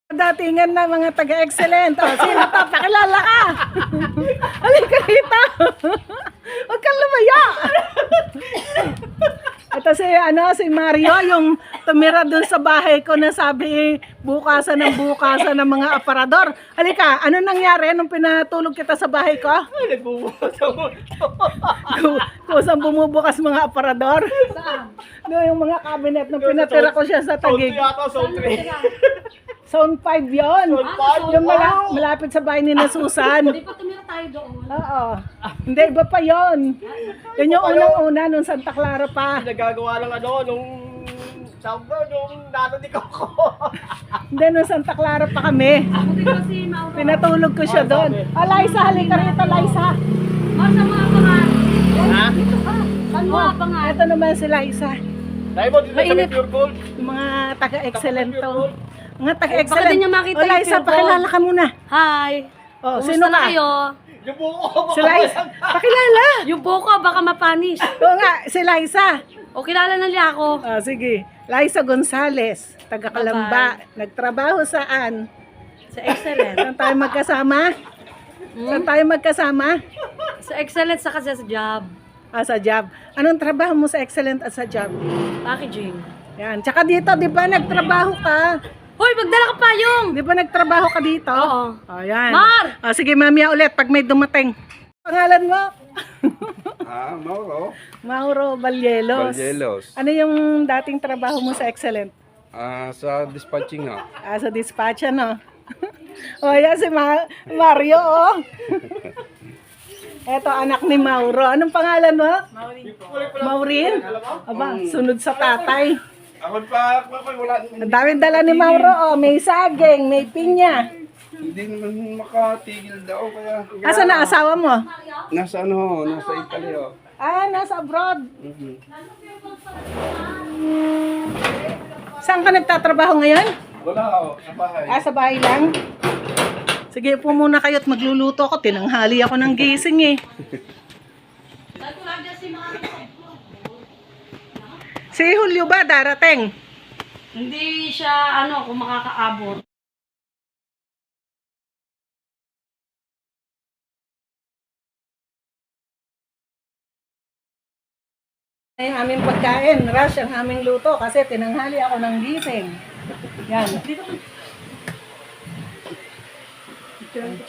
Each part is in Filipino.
Datingan na mga taga-excellent. O, sino to? Pakilala ka. Halika rito. Huwag kang lumaya. Ito si Mario, yung tumira dun sa bahay ko na sabi bukasan ng mga aparador. Halika, ano nangyari nung pinatulog kita sa bahay ko? Nagbubukas ako. Kusang bumubukas mga aparador. Saan? No, yung mga cabinet nung pinatira ko siya sa Taguig. Sound 3. Zone 5 yun. Zone 5? Yung malapit sa bahay ni na Susan. Hindi pa tumira tayo doon. Oo. Hindi, iba pa yun. Yun yung unang-una nung Santa Clara pa. Nagagawa lang nung sabro, nung natanik ako. Hindi, nung Santa Clara pa kami. Ako din kasi Mauro. Pinatulog ko siya doon. Liza, halika rito, Liza. Masa mga pangat. Ha? Dito ka. Saan mo pangat? Ito naman si Liza. Dahil mo dito sa Mainit. Pure Gold. Yung mga taga-excellent to. Mga Baka taga-excellent. din niya makita O, yung Liza, pure pakilala gold. ka muna. Hi. O, Kumusta sino na ka? kayo? Yung buko ko. Si Liza. Pakilala. Yung buko baka mapanis. Oo nga, si Liza. O kilala na niya ako. Sige. Liza Gonzales, taga Kalamba. Nagtrabaho saan? Sa excellent. Saan tayo magkasama? Saan tayo magkasama? Sa excellent sa kasi sa job. Sa job. Anong trabaho mo sa excellent at sa job? Packaging. Yan. Tsaka dito, di ba nagtrabaho ka? Hoy, magdala ka payong! Di ba nagtrabaho ka dito? Oo. Yan. Mar! Sige, mamaya ulit pag may dumating. Pangalan mo? Mauro. Mauro Balyelos. Balyelos. Ano yung dating trabaho mo sa excellent? Sa dispatching na. Sa dispatch, ano? Yan si Mario, oh. Eto, anak ni Mauro. Anong pangalan mo? Maureen. Aba, sunod sa tatay. Ako pa, wala. Ang daming dala ni Mauro, oh. May saging, may pinya. Hindi naman makatigil daw. Kaya, Asa na asawa mo? nasa Italy. Oh. Nasa abroad. Mhm. Saan ka nagtatrabaho ngayon? Wala sa bahay. Sa bahay lang? Sige po muna kayo at magluluto ako. Tinanghali ako ng gising eh. Si Julio ba darating? Hindi siya kung makakaabot. Ay, ang aming pagkain, rush ang aming luto kasi tinanghali ako ng gising. Yan.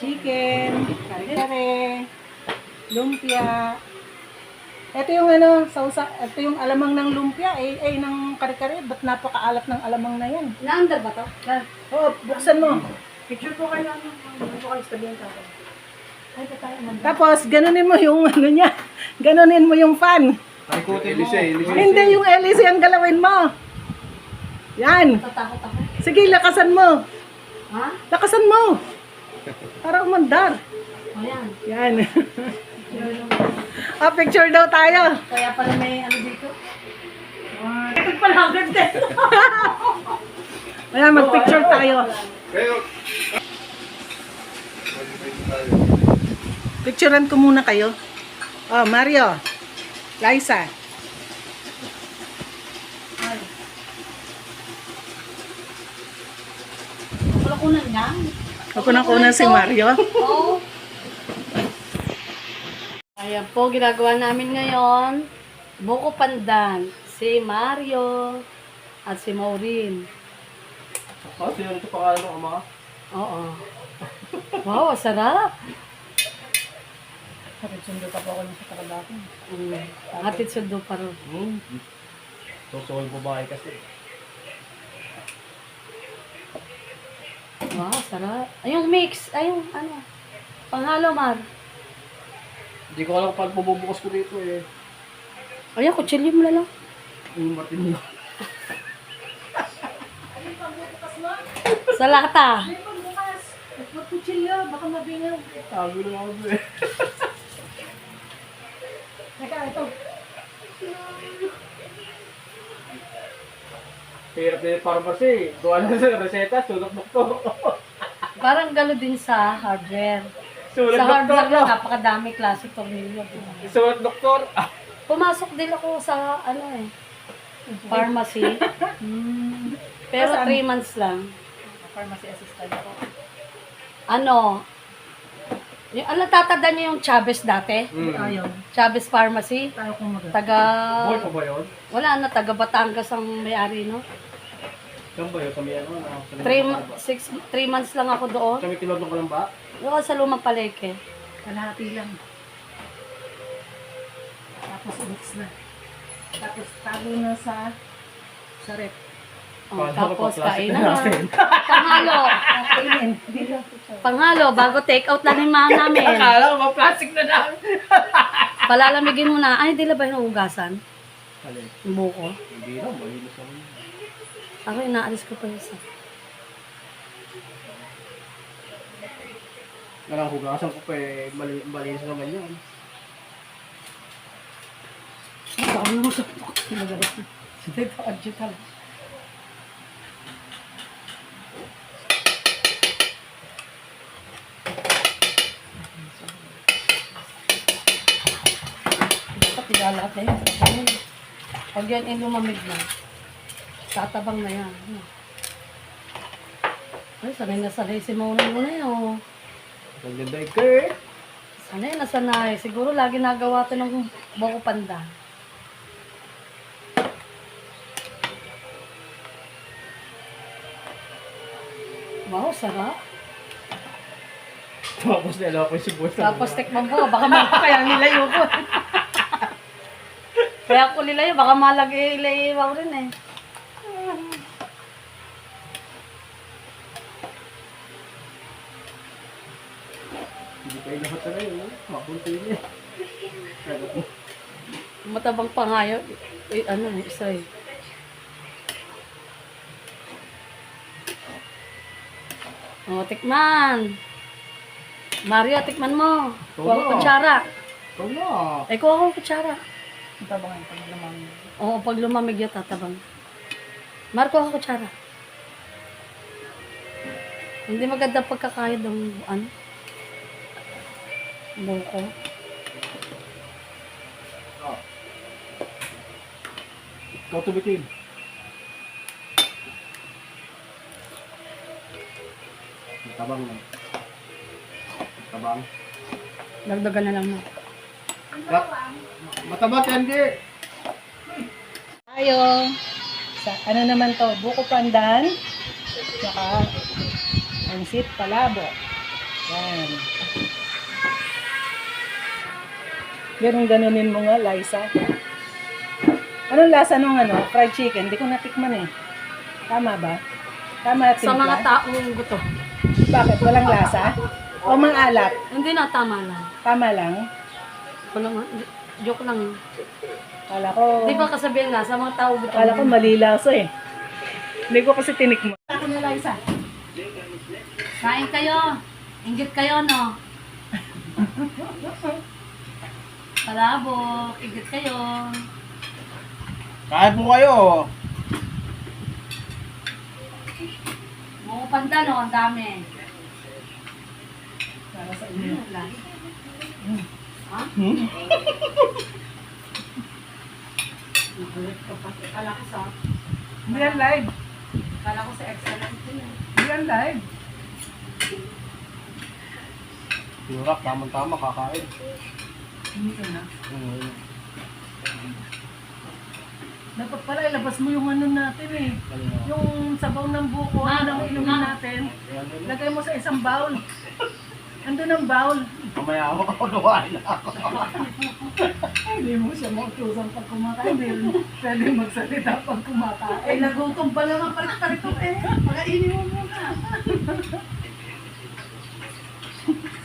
Chicken, kare-kare, lumpia. Ito yung ito yung alamang ng lumpia, ng kare-kare. Ba't napakaalat ng alamang na yan? Naandar ba to? Buksan mo. Picture ko kayo sabihin ka ako. Tapos, ganunin mo yung niya. Ganunin mo yung fan. Elise. Hindi yung LC ang galawin mo. Yan. Tatakot ako. Sige, lakasan mo. Ha? Lakasan mo. Para umandar. Ayan. Yan. Picture daw tayo. Kaya pala may dito. Ito pala agad din. Ayan, mag-picture tayo. Kayo. Picturean ko muna kayo. Mario. Liza. Wala kunan yan. Kunan si Mario. Oo. Ayan po, ginagawa namin ngayon. Buko pandan. Si Mario at si Maureen. Sino ito pangalan mo, ama? Oo. Wow, sarap. Hatid sundo pa po ako sa trabaho. Hatid sundo pa rin. Susuwal babae kasi. Wow, sarap. Ayong mix. Ayong panghalo, Mar. Hindi ko alam pag bububukas ko dito eh. Ayun, kutsilyo mo lang. Yung Martin yun. Sa lata. Magkutsilyo, baka mabingaw. Tago lang ako eh. Teka, ito. Hirap na yung pharmacy. Gawa na sa reseta, sulat doktor. Parang galo din sa hardware. Sulat Sa doktor. hardware lang, napakadami klase tornilyo. Sulat doktor. Pumasok din ako sa pharmacy. Pero Saan? 3 months lang. pharmacy assistant ko. Ano? Yung, tatanda niyo yung Chavez dati? Ayaw. Chavez Pharmacy? Tayo kung mag- Taga... Boy pa ba yun? Wala na, taga Batangas ang may-ari, no? Saan ba yun? Kami ano? 3 months lang ako doon. Kami tinodong ko lang ba? Doon sa Lumang Palengke. Kalahati lang. Tapos mix na. Tapos tago na sa rep. Oh, Paano tapos pa plastic kainan na na. natin? Panghalo. Kainin. Panghalo, bago take out lang yung mga namin. Akala ko ba plastic na namin? Palalamigin mo na. Ay, di ba yung hugasan? Alin? Yung buko. Hindi na, malinis naman. Ako, inaalis ko pa yung isa. Nalang hugasan ko pa eh, malinis naman yun. Ang dami mo sa buko. Dito, adjutal. Pagkala natin. Pag yan ay lumamig na, tatabang na yan. Ay, sanay na sanay si Mauna muna yun. Ang ganda ka eh. Sanay na sanay. Siguro lagi nagawa ito ng buko panda. Wow, sarap. Tapos nila ako yung sibuyas. Tapos tikman mo, baka kaya nilayo ko. Kaya ako nilayo, baka malagay-ilayaw rin eh. Hindi kayo lahat na rin. Mapunti niya. Matabang pa nga yun. Eh, ano, isa eh. Oh, tikman. Mario, tikman mo. Kuha ko kutsara. Ikaw na. Eh, kuha ko kutsara. Tabangan pag naman. Oo, pag lumamig yun, tatabang. Marco, ako kutsara. Hindi maganda pagkakayod ng ano. Buko. Ikaw tumitin. Tabang lang. Tabang. Dagdagan na lang mo. Mataba candy. Tayo. Sa, ano naman to? Buko pandan. Saka pansit palabo. Yan. Ganun-ganunin mo nga, Liza. Anong lasa nung ano? Fried chicken? Hindi ko natikman eh. Tama ba? Tama Sa mga timpla? taong gusto. Bakit? Walang lasa? O mang-alat? Hindi na, tama lang. Tama lang? Wala, joke lang. Kala ko, Di ba kasabihin nga, sa mga tao gusto. kala ko mali lasa eh. Hindi ko kasi tinikman. Ako na, Liza. Kain kayo. Inggit kayo, no? Palabok. Inggit kayo. Kain po kayo. Buko panda, no? Ang dami. Para sa inyo. Ha? Kala ko sa... Hindi yan live. Kala ko sa excellent din. Hindi yan live. Hirap, tamang-tama, kakain. Hindi ka na. Dapat pala ilabas mo yung ano natin eh. Yung sabaw ng buko ng inumin natin. Lagay mo sa isang bowl. Andun ang bowl. Mamaya ako gawain na ako. Hindi mo siya mautusan pag kumakain. Hindi pwede magsalita pag kumakain. Eh, nagutom pa lang ang palit-palito eh. Pagainin mo muna.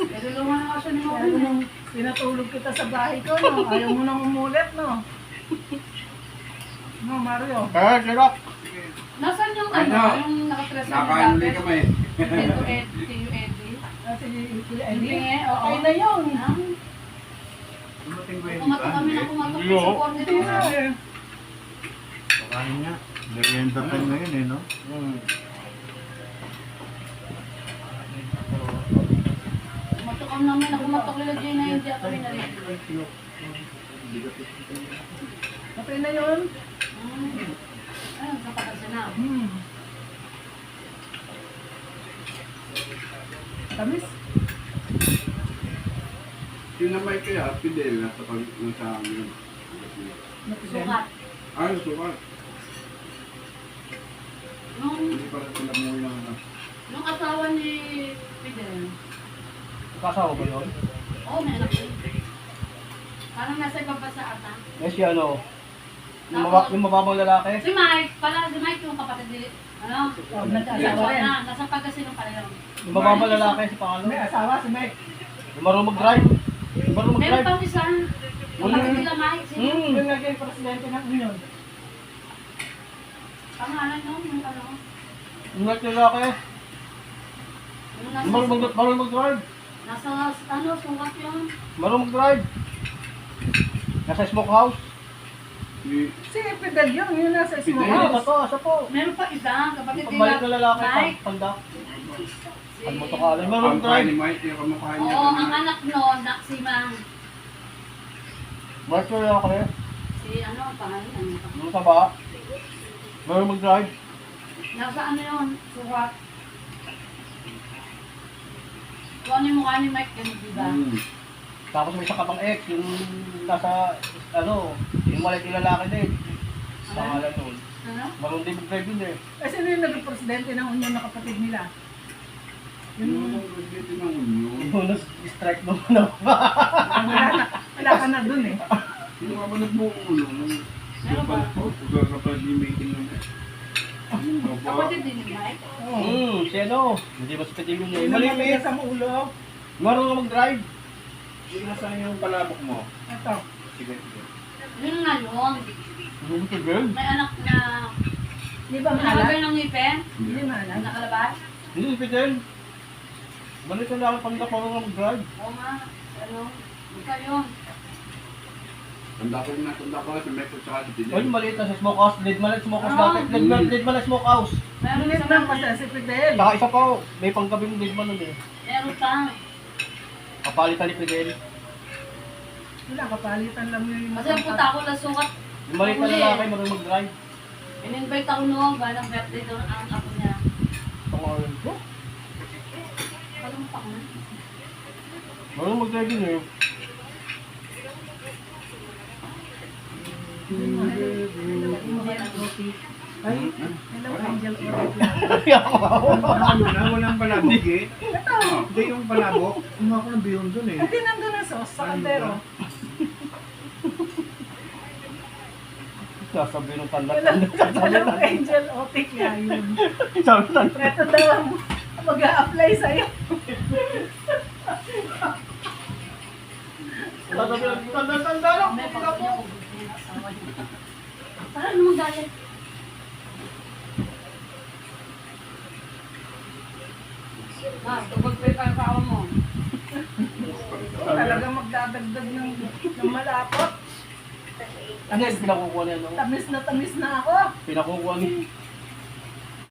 Pero lumahan ako siya ni Kaya Mauna. nung pinatulog kita sa bahay ko, no? Ayaw mo nang umulit, no? No, Mario. Kaya, sirap. Nasaan yung Ano? yung nakatresa mo Nakain ulit dati? kami. Ito, Eddie. Kasi Kuya Hindi, Eddie, oo. okay na yun. Dumating ba yun? Kumatok kami na kumatok Hindi, sa oh. corner Hindi na ko. eh. Pakain nga. Merienda time ngayon eh, no? Kumatok kami namin na kumatok nila Jay na hindi ako pinarito. Okay na yun. Ayun, sa pagkasya na. Tamis. Sinamay kaya, Fidel, nasa nasa amin. Sukat. Ay, sukat. Nung, Hindi pala sila mo lang na. nung asawa ni Fidel, Kasawa ba yun? oh, may anak yun. Parang nasa ibang bansa ata. Eh si ano? Tapos- Yung mababang lalaki? Si Mike, pala si Mike yung kapatid ni, ano? Oh, nag-asawa rin. Nasa Pagasinan pala yun. Yung mababang lalaki si Pangalo? May asawa si Mike. Yung marunong mag-drive? Yung marunong Meron mag-drive? pang isa. Kapatid nila Mike, sino? Yung naging presidente ng Union. Pangalan nun, yung ano? Yung lalaki? Yung Yung marunong mag-drive? nasa, ano, sukat yun. Marunong mag-drive? Nasa smokehouse? Si Fidel yun nasa Hindi, small ito house. to, asa po? Meron pa isa, kapatid Pagbalik nila na lalaki, Mike. pagdak. Si, Ang motokala. Marunong Ang kain mag-drive? ni Mike, yung kamukha niya. oo, ang anak nun, si Mang. Marunong na lalaki? Si ano, pangalan, ano? Yung taba? Marunong mag-drive? Nasa ano yun, sukat. Kung ano yung mukha ni Mike, ganun, diba? Tapos may isa ka pang ex, yung nasa, ano, yung maliit yung lalaki din. Pangalan nun. Ano? Marunong din mag-drive yun eh. Kasi sino yung naging presidente ng Union na kapatid nila? Yung presidente ng Union. Yung strike mo na ba? Wala ka na dun eh. Sino ka ba nagbuulo? Meron ba? Kapag yung meeting ng... Kapatid din ni Mike. Si ano, hindi ba sa pitin yun eh. Yung Malimit. matigas ang ulo. Marunong mag-drive. Sino saan yung palabok mo? Ito. Sige, sige. Yun nga yun. Hindi ko girl. May anak na Di ba nakalagay mahala? ng ngipin, Hindi mahala. nakalabas. Hindi si Pitin. Balik na lang pag marunong mag-drive. Oo nga, ano, ikaw yun. Tanda ko si Mike at saka si O Fidel. yung maliit na sa smokehouse. Lead man ang smokehouse Ah. dati. Lead man ang smokehouse. Meron Ulit isa lang man, kasi si Fidel. Saka isa pa oh, may pangkabing lead man nun eh. meron pa. Kapalitan ni Fidel. Wala, kapalitan lang yun. Kasi ang puta ko lang sukat. Yung maliit na lalaki marunong mag-drive. In-invite ako noon, ba ng birthday doon ang ako niya. Pangalan ko. Anong pa na? Marunong mag-drive yun eh. Ay, hello Angel Ortiz. Walang palabok eh. Hindi yung palabok. Kumuha ko ng bihon dun eh. Hindi nandun na sauce sa kaldero. Sasabi ng tanda. Hello Angel Ortiz yan yun. Sabi ng tanda. Ito daw ang mag-a-apply sa'yo. Sasabi ng tanda lang. May pag niya kung gusto niya asawa niya. Parang naman galit. Ma, tugod pa yung asawa mo. Talaga magdadagdag ng malapot. Ano yung pinakukuha niya no? Tamis na ako. Pinakukuha ni